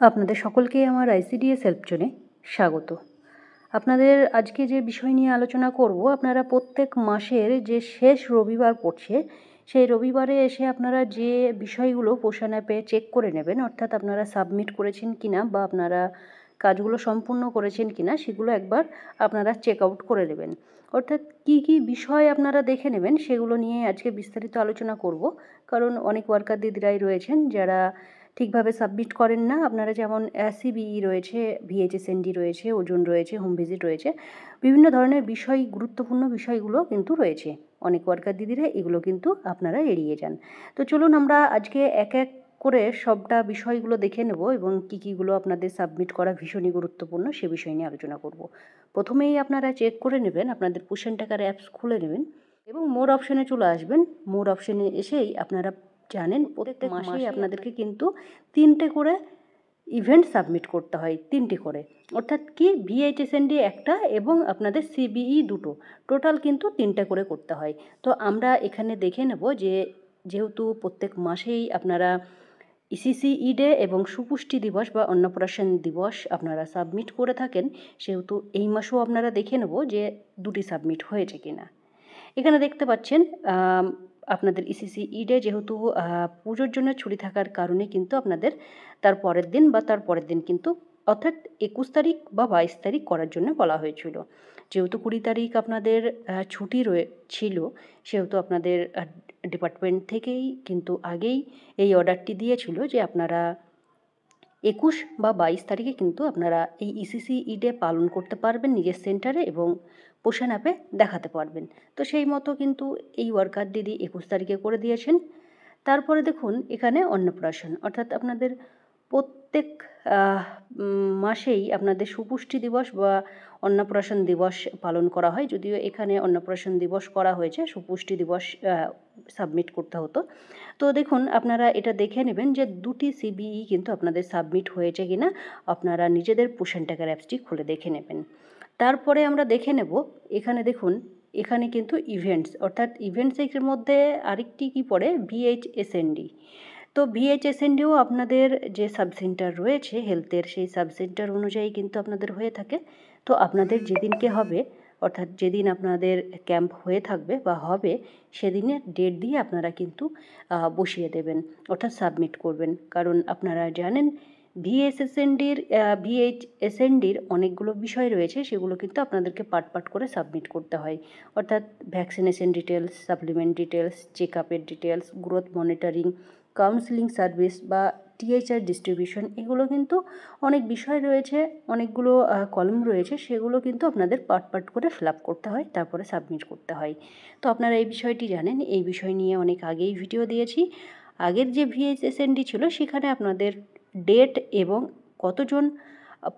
আপনাদের সকলকে আমার আইসিডিএস হেল্প জোনে স্বাগত। আপনাদের আজকে যে বিষয় নিয়ে আলোচনা করব, আপনারা প্রত্যেক মাসের যে শেষ রবিবার পড়ছে সেই রবিবারে এসে আপনারা যে বিষয়গুলো পোষণ অ্যাপে চেক করে নেবেন, অর্থাৎ আপনারা সাবমিট করেছেন কিনা বা আপনারা কাজগুলো সম্পূর্ণ করেছেন কিনা সেগুলো একবার আপনারা চেক আউট করে নেবেন। অর্থাৎ কি কি বিষয় আপনারা দেখে নেবেন সেগুলো নিয়ে আজকে বিস্তারিত আলোচনা করব। কারণ অনেক ওয়ার্কার দিদিরাই রয়েছেন যারা ঠিকভাবে সাবমিট করেন না। আপনারা যেমন সিবিই রয়েছে, ভিএইচএসএনডি রয়েছে, ওজন রয়েছে, হোম ভিজিট রয়েছে, বিভিন্ন ধরনের বিষয়, গুরুত্বপূর্ণ বিষয়গুলো কিন্তু রয়েছে। অনেক ওয়ার্কার দিদিরা এগুলো কিন্তু আপনারা এড়িয়ে যান। তো চলুন আমরা আজকে এক এক করে সবটা বিষয়গুলো দেখে নেব এবং কী কীগুলো আপনাদের সাবমিট করা ভীষণই গুরুত্বপূর্ণ সে বিষয় নিয়ে আলোচনা করব। প্রথমেই আপনারা চেক করে নেবেন, আপনাদের পোষণ টাকার অ্যাপস খুলে নেবেন এবং মোর অপশানে চলে আসবেন। মোর অপশানে এসেই আপনারা জানেন প্রত্যেক মাসেই আপনাদেরকে কিন্তু 3টে করে ইভেন্ট সাবমিট করতে হয়, 3টে করে। অর্থাৎ কি, ভিএইচএসএনডি একটা এবং আপনাদের সিবিই দুটো, টোটাল কিন্তু 3টে করে করতে হয়। তো আমরা এখানে দেখে নেব যে যেহেতু প্রত্যেক মাসেই আপনারা ইসিসি ডে এবং সুপুষ্টি দিবস বা অন্নপ্রাশন দিবস আপনারা সাবমিট করে থাকেন, সেহেতু এই মাসেও আপনারা দেখে নেব যে 2টি সাবমিট হয়েছে কিনা। এখানে দেখতে পাচ্ছেন আপনাদের ইসিসি ডে যেহেতু পুজোর জন্য ছুটি থাকার কারণে কিন্তু আপনাদের তার পরের দিন বা তার পরের দিন কিন্তু, অর্থাৎ 21 তারিখ বা 22 তারিখ করার জন্য বলা হয়েছিল। যেহেতু 20 তারিখ আপনাদের ছুটি ছিল, সেহেতু আপনাদের ডিপার্টমেন্ট থেকেই কিন্তু আগেই এই অর্ডারটি দিয়েছিল যে আপনারা 21 বা 22 তারিখে কিন্তু আপনারা এই ইসিসি ডে পালন করতে পারবেন নিজের সেন্টারে এবং পোষণ অ্যাপে দেখাতে পারবেন। তো সেই মতো কিন্তু এই ওয়ার্কার দিদি 21 তারিখে করে দিয়েছেন। তারপরে দেখুন এখানে অন্নপ্রাশন, অর্থাৎ আপনাদের প্রত্যেক মাসেই আপনাদের সুপুষ্টি দিবস বা অন্নপ্রাশন দিবস পালন করা হয়। যদিও এখানে অন্নপ্রাশন দিবস করা হয়েছে, সুপুষ্টি দিবস সাবমিট করতে হতো। তো দেখুন আপনারা এটা দেখে নেবেন যে 2টি সিবিই কিন্তু আপনাদের সাবমিট হয়েছে কিনা আপনারা নিজেদের পোষণ টাকার অ্যাপসটি খুলে দেখে নেবেন। তারপরে আমরা দেখে নেব, এখানে দেখুন এখানে কিন্তু ইভেন্টস, অর্থাৎ ইভেন্টসের মধ্যে আরেকটি কি পড়ে, ভিএইচএসএনডি। তো ভিএইচএসএনডিও আপনাদের যে সাবসেন্টার রয়েছে হেলথের, সেই সাবসেন্টার অনুযায়ী কিন্তু আপনাদের হয়ে থাকে। তো আপনাদের যেদিনকে হবে, অর্থাৎ যেদিন আপনাদের ক্যাম্প হয়ে থাকবে বা হবে, সেদিনের ডেট দিয়ে আপনারা কিন্তু বসিয়ে দেবেন, অর্থাৎ সাবমিট করবেন। কারণ আপনারা জানেন ভিএইচএসএনডির অনেকগুলো বিষয় রয়েছে, সেগুলো কিন্তু আপনাদেরকে পার্ট পার্ট করে সাবমিট করতে হয়। অর্থাৎ vaccination details, supplement details, check আপের details, growth monitoring, counselling service বা টিএইচআর ডিস্ট্রিবিউশন, এগুলো কিন্তু অনেক বিষয় রয়েছে, অনেকগুলো কলম রয়েছে, সেগুলো কিন্তু আপনাদের পার্ট পার্ট করে ফিল আপ করতে হয়, তারপরে সাবমিট করতে হয়। তো আপনারা এই বিষয়টি জানেন, এই বিষয় নিয়ে অনেক আগেই ভিডিও দিয়েছি। আগের যে ভিএইচএসএনডি ছিল সেখানে আপনাদের ডেট এবং কতজন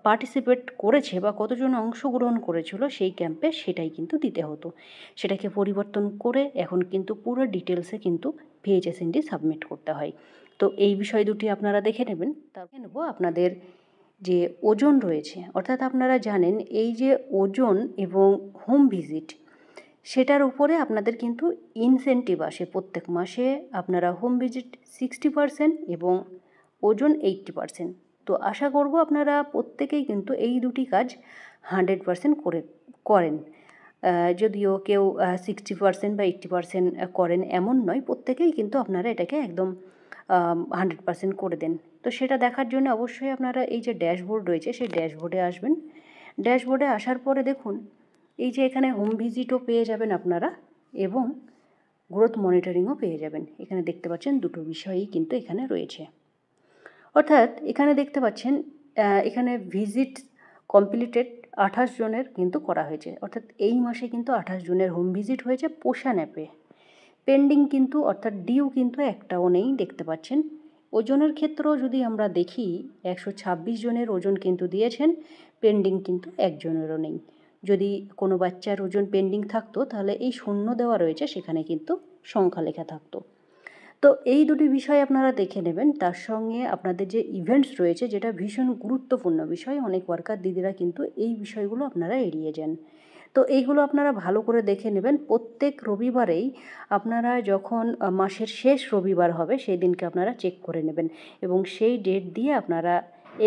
পার্টিসিপেট করেছে বা কতজন অংশগ্রহণ করেছিল সেই ক্যাম্পে, সেটাই কিন্তু দিতে হতো। সেটাকে পরিবর্তন করে এখন কিন্তু পুরো ডিটেলসে কিন্তু ভিএইচএসএনডি সাবমিট করতে হয়। তো এই বিষয় দুটি আপনারা দেখে নেবেন। তারপরে নেব আপনাদের যে ওজন রয়েছে, অর্থাৎ আপনারা জানেন এই যে ওজন এবং হোম ভিজিট, সেটার উপরে আপনাদের কিন্তু ইনসেন্টিভ আসে প্রত্যেক মাসে। আপনারা হোম ভিজিট 60% এবং ওজন 80%। তো আশা করব আপনারা প্রত্যেকেই কিন্তু এই দুটি কাজ 100% করেন। যদিও কেউ 60% বা 80% করেন এমন নয়, প্রত্যেকেই কিন্তু আপনারা এটাকে একদম 100% করে দেন। তো সেটা দেখার জন্য অবশ্যই আপনারা এই যে ড্যাশবোর্ড রয়েছে সেই ড্যাশবোর্ডে আসবেন। ড্যাশবোর্ডে আসার পরে দেখুন এই যে এখানে হোম ভিজিটও পেয়ে যাবেন আপনারা এবং গ্রোথ মনিটরিংও পেয়ে যাবেন। এখানে দেখতে পাচ্ছেন দুটো বিষয়ই কিন্তু এখানে রয়েছে। অর্থাৎ এখানে দেখতে পাচ্ছেন এখানে ভিজিট কমপ্লিটেড 28 জনের কিন্তু করা হয়েছে, অর্থাৎ এই মাসে কিন্তু 28 জনের হোম ভিজিট হয়েছে পোষণ অ্যাপে। পেন্ডিং কিন্তু, অর্থাৎ ডিউ কিন্তু একটাও নেই, দেখতে পাচ্ছেন। ওজনের ক্ষেত্রেও যদি আমরা দেখি 126 জনের ওজন কিন্তু দিয়েছেন, পেন্ডিং কিন্তু একজনেরও নেই। যদি কোনো বাচ্চার ওজন পেন্ডিং থাকতো তাহলে এই শূন্য দেওয়া রয়েছে সেখানে কিন্তু সংখ্যা লেখা থাকতো। তো এই দুটি বিষয় আপনারা দেখে নেবেন। তার সঙ্গে আপনাদের যে ইভেন্টস রয়েছে, যেটা ভীষণ গুরুত্বপূর্ণ বিষয়, অনেক ওয়ার্কার দিদিরা কিন্তু এই বিষয়গুলো আপনারা এড়িয়ে যান। তো এইগুলো আপনারা ভালো করে দেখে নেবেন। প্রত্যেক রবিবারেই আপনারা যখন মাসের শেষ রবিবার হবে সেই দিনকে আপনারা চেক করে নেবেন এবং সেই ডেট দিয়ে আপনারা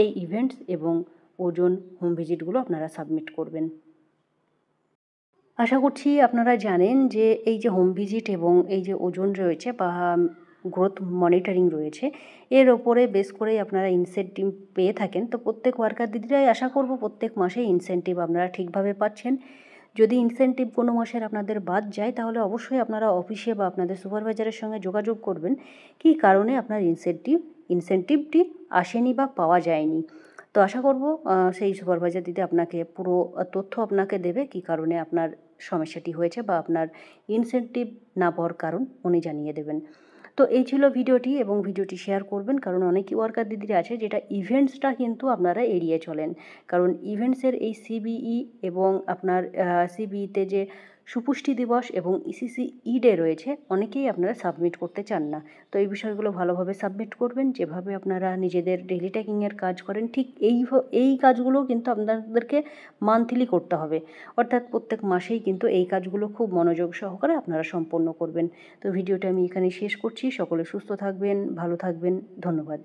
এই ইভেন্টস এবং ওজন হোম ভিজিটগুলো আপনারা সাবমিট করবেন। আশা করছি আপনারা জানেন যে এই যে হোম ভিজিট এবং এই যে ওজন রয়েছে বা গ্রোথ মনিটরিং রয়েছে, এর ওপরে বেস করেই আপনারা ইনসেন্টিভ পেয়ে থাকেন। তো প্রত্যেক ওয়ার্কার দিদিরাই আশা করব প্রত্যেক মাসে ইনসেন্টিভ আপনারা ঠিকভাবে পাচ্ছেন। যদি ইনসেন্টিভ কোনো মাসের আপনাদের বাদ যায় তাহলে অবশ্যই আপনারা অফিসে বা আপনাদের সুপারভাইজারের সঙ্গে যোগাযোগ করবেন কী কারণে আপনার ইনসেন্টিভটি আসেনি বা পাওয়া যায়নি। তো আশা করব সেই সুপারভাইজার দিদি আপনাকে পুরো তথ্য আপনাকে দেবে কী কারণে আপনার সমস্যাটি হয়েছে বা আপনার ইনসেন্টিভ না পাওয়ার কারণ উনি জানিয়ে দেবেন। তো এই ছিল ভিডিওটি, এবং ভিডিওটি শেয়ার করবেন কারণ অনেক ওয়ার্কার দিদিরা আছে যেটা ইভেন্টসটা কিন্তু আপনারা এড়িয়ে চলেন, কারণ ইভেন্টসের এই সিবিই এবং আপনার সিবিইতে যে সুপুষ্টি দিবস এবং ইসিসি ডে রয়েছে অনেকেই আপনারা সাবমিট করতে চান না। তো এই বিষয়গুলো ভালোভাবে সাবমিট করবেন, যেভাবে আপনারা নিজেদের ডেইলি ট্র্যাকিংয়ের কাজ করেন ঠিক এই কাজগুলো কিন্তু আপনাদেরকে মান্থলি করতে হবে, অর্থাৎ প্রত্যেক মাসেই কিন্তু এই কাজগুলো খুব মনোযোগ সহকারে আপনারা সম্পন্ন করবেন। তো ভিডিওটা আমি এখানে শেষ করছি। সকলে সুস্থ থাকবেন, ভালো থাকবেন। ধন্যবাদ।